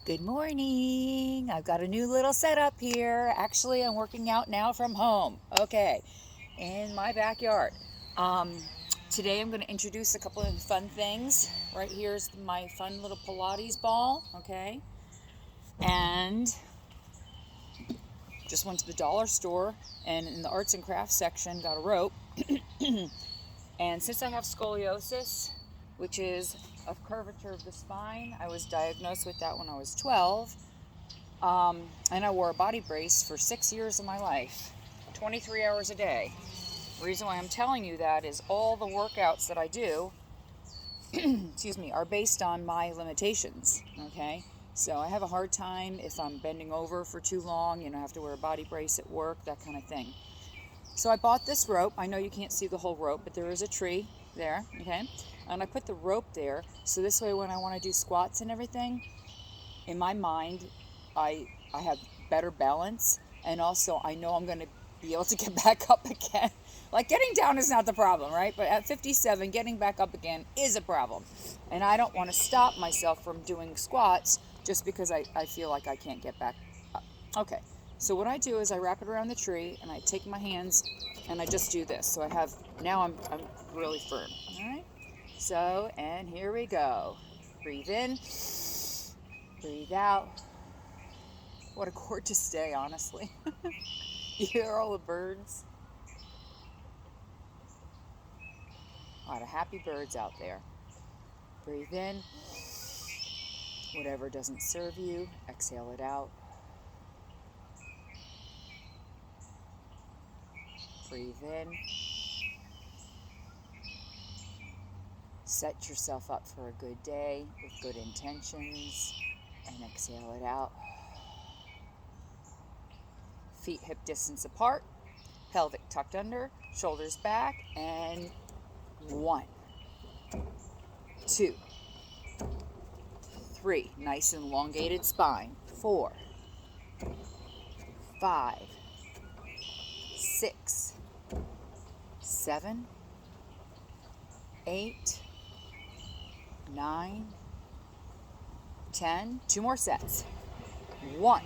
Good morning. I've got a new little setup here. Actually, I'm working out now from home. Okay, in my backyard. Um, Today I'm going to introduce a couple of fun things. Right here's my fun little Pilates ball. Okay, and just went to the dollar store and in the arts and crafts section got a rope. And since I have scoliosis, which is a curvature of the spine, I was diagnosed with that when I was 12. And I wore a body brace for 6 years of my life, 23 hours a day. The reason why I'm telling you that is all the workouts that I do, excuse me, are based on my limitations, okay? So I have a hard time if I'm bending over for too long, I have to wear a body brace at work, that kind of thing. So I bought this rope. I know you can't see the whole rope, but there is a tree there, okay? And I put the rope there, so this way when I want to do squats and everything, in my mind, I have better balance, and also I know I'm going to be able to get back up again. Like getting down is not the problem, right? But at 57, getting back up again is a problem. And I don't want to stop myself from doing squats just because I feel like I can't get back up. Okay, so what I do is I wrap it around the tree and I take my hands and I just do this. So now I'm really firm. All right? So, and here we go. Breathe in, breathe out. What a gorgeous day, honestly. You hear all the birds? A lot of happy birds out there. Breathe in. Whatever doesn't serve you, exhale it out. Breathe in. Set yourself up for a good day with good intentions and exhale it out. Feet hip distance apart, pelvic tucked under, shoulders back, and 1, 2, 3, nice and elongated spine. 4, 5, 6, 7, 8, 9, 10. 2 more sets. 1,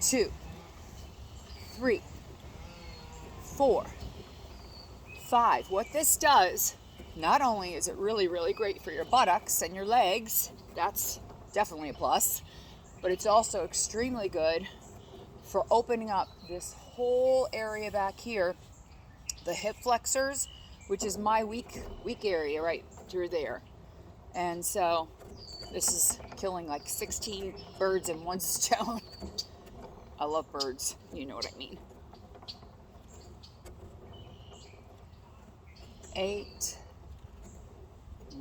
2, 3, 4, 5. What this does, not only is it really, really great for your buttocks and your legs, that's definitely a plus, but it's also extremely good for opening up this whole area back here, the hip flexors, which is my weak area right through there. And so this is killing like 16 birds in one stone. I love birds, you know what I mean. 8,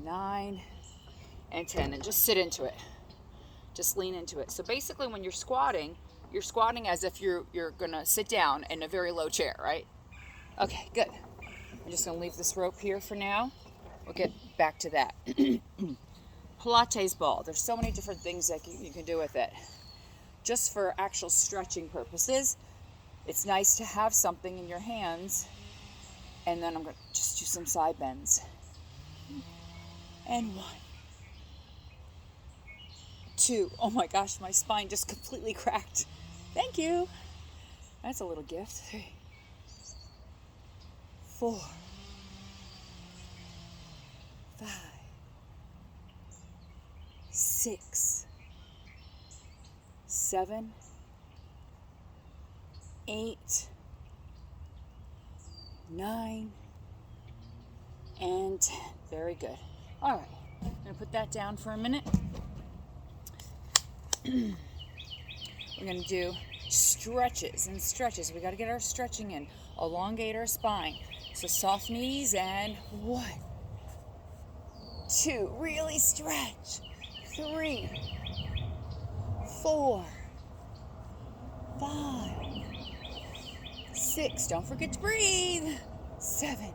9, and 10, and just sit into it. Just lean into it. So basically when you're squatting as if you're gonna sit down in a very low chair, right? Okay, good. I'm just gonna leave this rope here for now. We'll get back to that. Pilates ball. There's so many different things that you can do with it. Just for actual stretching purposes, it's nice to have something in your hands. And then I'm going to just do some side bends. And 1, 2. Oh my gosh, my spine just completely cracked. Thank you. That's a little gift. 3, 4, 5, 6, 7, 8, 9, and 10. Very good. All right, I'm going to put that down for a minute. We're going to do stretches and stretches. We got to get our stretching in. Elongate our spine. So soft knees and 1, 2, really stretch. 3, 4, 5, 6, don't forget to breathe. 7,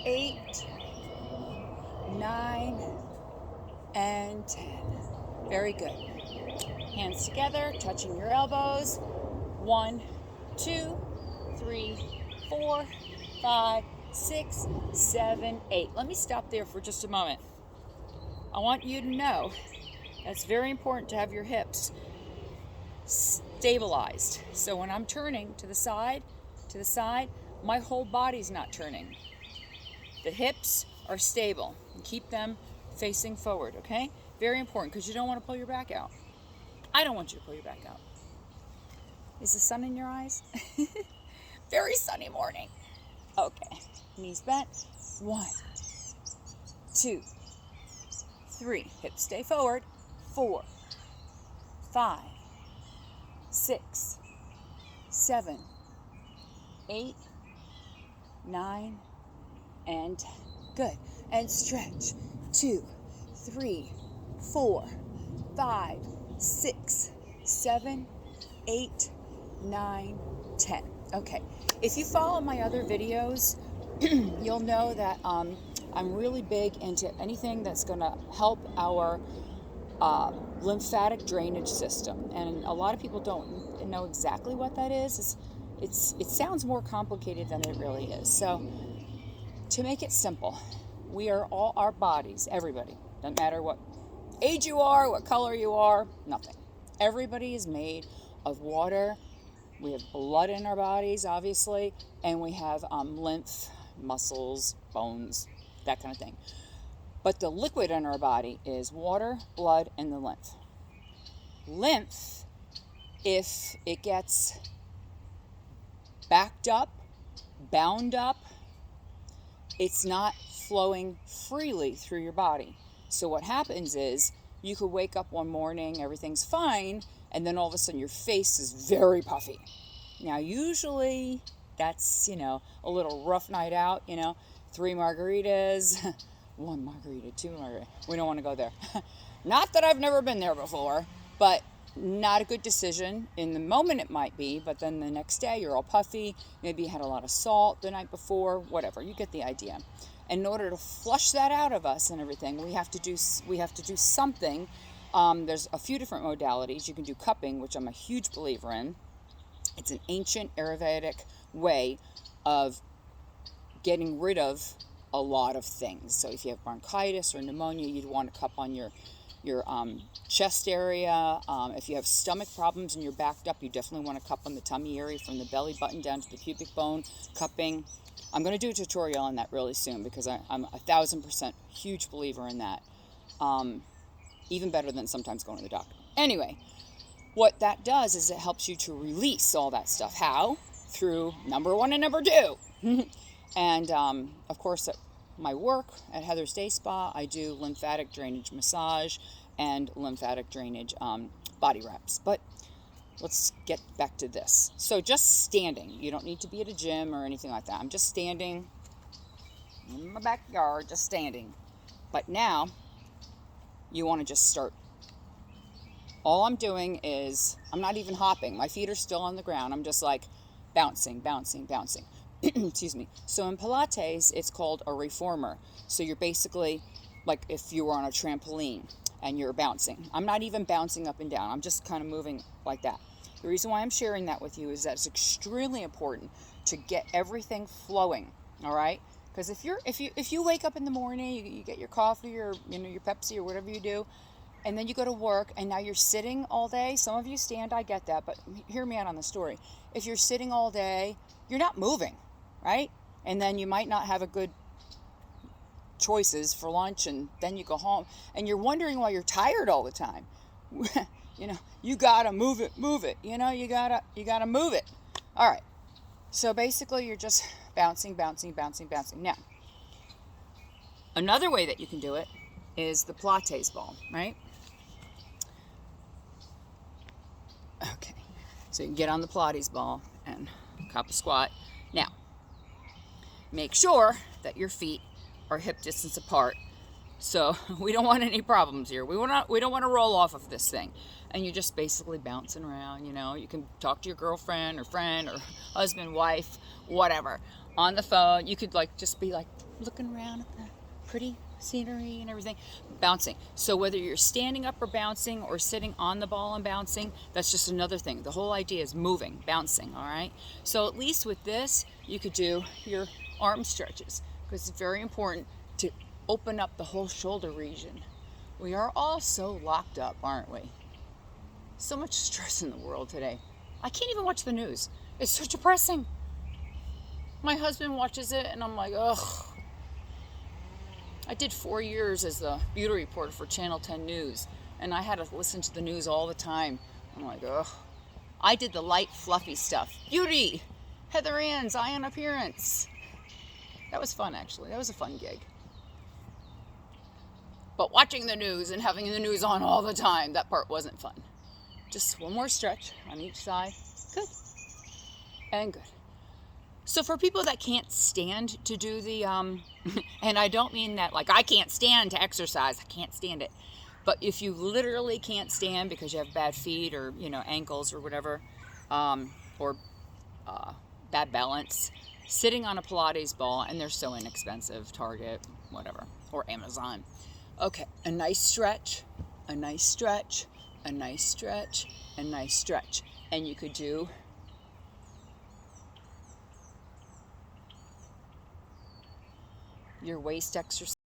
8, 9, and 10. Very good. Hands together, touching your elbows. 1, 2, 3, 4, 5, 6, 7, 8. Let me stop there for just a moment. I want you to know That's very important to have your hips stabilized. So when I'm turning to the side, my whole body's not turning. The hips are stable. And keep them facing forward, okay? Very important, because you don't want to pull your back out. I don't want you to pull your back out. Is the sun in your eyes? Very sunny morning. Okay, knees bent. 1, 2, 3. Hips stay forward. 4, 5, 6, 7, 8, 9, and 10. Good. And stretch. 2, 3, 4, 5, 6, 7, 8, 9, 10. Okay. If you follow my other videos, you'll know that I'm really big into anything that's going to help our lymphatic drainage system. And a lot of people don't know exactly what that is. It sounds more complicated than it really is. So to make it simple, we are all, our bodies, everybody, doesn't matter what age you are, what color you are, nothing. Everybody is made of water. We have blood in our bodies, obviously, and we have lymph, muscles, bones, that kind of thing. But the liquid in our body is water, blood, and the lymph. Lymph, if it gets backed up, bound up, it's not flowing freely through your body. So what happens is you could wake up one morning, everything's fine, and then all of a sudden your face is very puffy. Now, usually that's, a little rough night out, 3 margaritas, 1 margarita, 2 margaritas. We don't want to go there. Not that I've never been there before, but not a good decision. In the moment it might be, but then the next day you're all puffy. Maybe you had a lot of salt the night before, whatever. You get the idea. In order to flush that out of us and everything, we have to do something. There's a few different modalities. You can do cupping, which I'm a huge believer in. It's an ancient Ayurvedic way of getting rid of a lot of things. So if you have bronchitis or pneumonia, you'd want to cup on your chest area. If you have stomach problems and you're backed up, you definitely want to cup on the tummy area from the belly button down to the pubic bone, cupping. I'm going to do a tutorial on that really soon because I'm 1,000% huge believer in that. Even better than sometimes going to the doctor. Anyway, what that does is it helps you to release all that stuff. How? Through number 1 and number 2. And of course, at my work at Heather's Day Spa, I do lymphatic drainage massage and lymphatic drainage body wraps. But let's get back to this. So just standing. You don't need to be at a gym or anything like that. I'm just standing in my backyard, just standing. But now you want to just start. All I'm doing is, I'm not even hopping. My feet are still on the ground. I'm just like bouncing. Excuse me. So in Pilates, it's called a reformer. So you're basically like if you were on a trampoline and you're bouncing. I'm not even bouncing up and down. I'm just kind of moving like that. The reason why I'm sharing that with you is that it's extremely important to get everything flowing. All right? Because if you wake up in the morning, you get your coffee or your Pepsi or whatever you do, and then you go to work and now you're sitting all day. Some of you stand, I get that, but hear me out on the story. If you're sitting all day, you're not moving, right? And then you might not have a good choices for lunch, and then you go home and you're wondering why you're tired all the time. You gotta move it. You gotta move it. All right. So basically you're just bouncing. Now, another way that you can do it is the Pilates ball, right? Okay. So you can get on the Pilates ball and cup a squat. Now, make sure that your feet are hip distance apart. So we don't want any problems here. We don't want to roll off of this thing. And you're just basically bouncing around, You can talk to your girlfriend or friend or husband, wife, whatever, on the phone. You could just be looking around at the pretty scenery and everything, bouncing. So whether you're standing up or bouncing or sitting on the ball and bouncing, that's just another thing. The whole idea is moving, bouncing, all right? So at least with this, you could do your arm stretches because it's very important to open up the whole shoulder region. We are all so locked up, aren't we? So much stress in the world today. I can't even watch the news. It's so depressing. My husband watches it and I'm like, ugh. I did 4 years as the beauty reporter for Channel 10 News, and I had to listen to the news all the time. I'm like, ugh. I did the light, fluffy stuff. Beauty! Heather Ann's Eye on Appearance. That was fun, actually. That was a fun gig. But watching the news and having the news on all the time, that part wasn't fun. Just one more stretch on each side. Good. And good. So for people that can't stand to do the, and I don't mean that like I can't stand to exercise, I can't stand it. But if you literally can't stand because you have bad feet or, ankles or whatever, or bad balance, sitting on a Pilates ball, and they're so inexpensive, Target, whatever, or Amazon. Okay, a nice stretch, a nice stretch, a nice stretch, a nice stretch. And you could do your waist exercise.